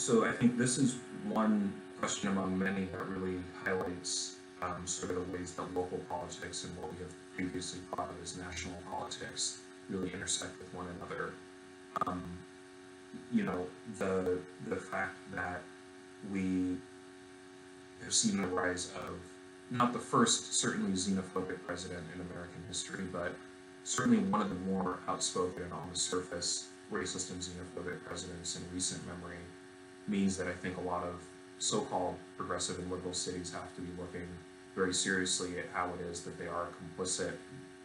So I think this is one question among many that really highlights sort of the ways that local politics and what we have previously thought of as national politics really intersect with one another. Um, you know, the fact that we have seen the rise of not the first certainly xenophobic president in American history, but certainly one of the more outspoken and on the surface racist and xenophobic presidents in recent memory means that I think a lot of so-called progressive and liberal cities have to be looking very seriously at how it is that they are complicit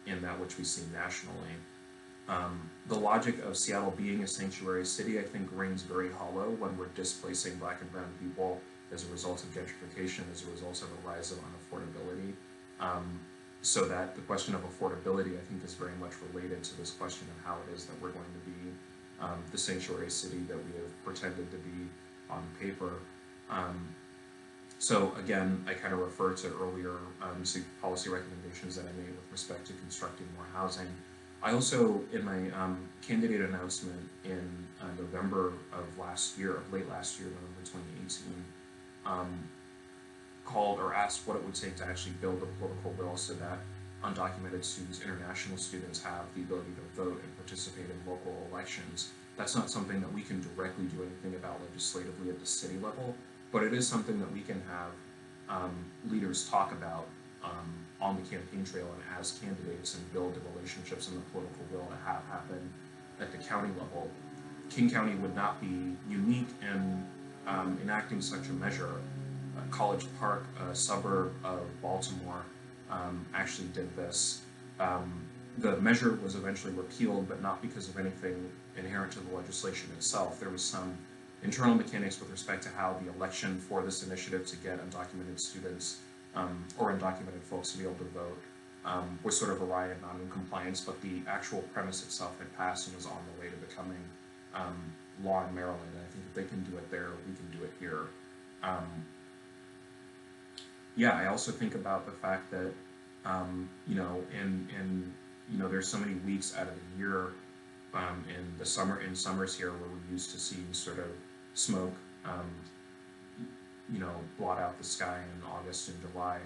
in that which we see nationally. The logic of Seattle being a sanctuary city, I think, rings very hollow when we're displacing Black and brown people as a result of gentrification, as a result of a rise of unaffordability. So that the question of affordability, I think, is very much related to this question of how it is that we're going to be the sanctuary city that we have pretended to be on paper. So again, I kind of refer to earlier policy recommendations that I made with respect to constructing more housing. I also, in my candidate announcement in November of late last year, November 2018, called or asked what it would take to actually build a political will so that undocumented students, international students, have the ability to vote and participate in local elections. That's not something that we can directly do anything about legislatively at the city level, but it is something that we can have leaders talk about on the campaign trail and as candidates, and build the relationships and the political will to have happen at the county level. King County would not be unique in enacting such a measure. College Park, a suburb of Baltimore, actually did this. The measure was eventually repealed, but not because of anything inherent to the legislation itself. There was some internal mechanics with respect to how the election for this initiative to get undocumented students or undocumented folks to be able to vote was sort of awry and non-compliance, but the actual premise itself had passed and was on the way to becoming law in Maryland. And I think if they can do it there, we can do it here. Yeah, I also think about the fact that you know, you know, there's so many weeks out of the year in summers here where we're used to seeing sort of smoke, you know, blot out the sky in August and July,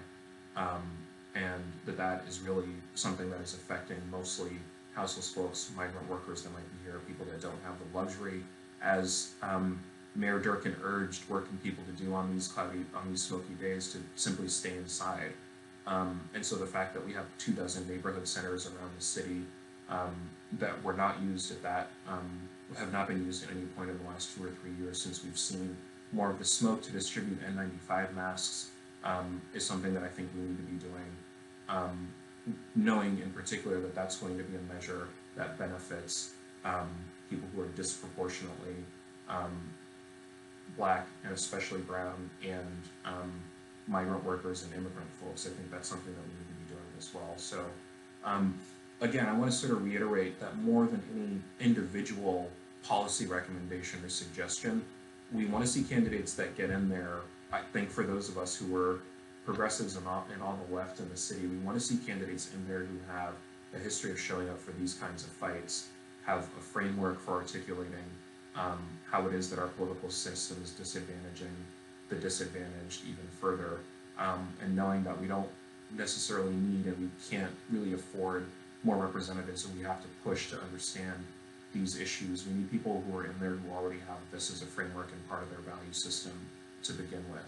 and that is really something that is affecting mostly houseless folks, migrant workers that might be here, people that don't have the luxury, as Mayor Durkin urged working people to do on these smoky days, to simply stay inside. And so the fact that we have 24 neighborhood centers around the city that were not used at that, have not been used at any point in the last 2 or 3 years since we've seen more of the smoke to distribute N95 masks, is something that I think we need to be doing, knowing in particular that that's going to be a measure that benefits people who are disproportionately Black and especially brown and migrant workers and immigrant folks. I think that's something that we need to be doing as well. So again, I want to sort of reiterate that more than any individual policy recommendation or suggestion, we want to see candidates that get in there. I think for those of us who were progressives and on the left in the city, we want to see candidates in there who have a history of showing up for these kinds of fights, have a framework for articulating how it is that our political system is disadvantaging the disadvantaged even further, and knowing that we don't necessarily need and we can't really afford more representatives, and we have to push to understand these issues. We need people who are in there who already have this as a framework and part of their value system to begin with.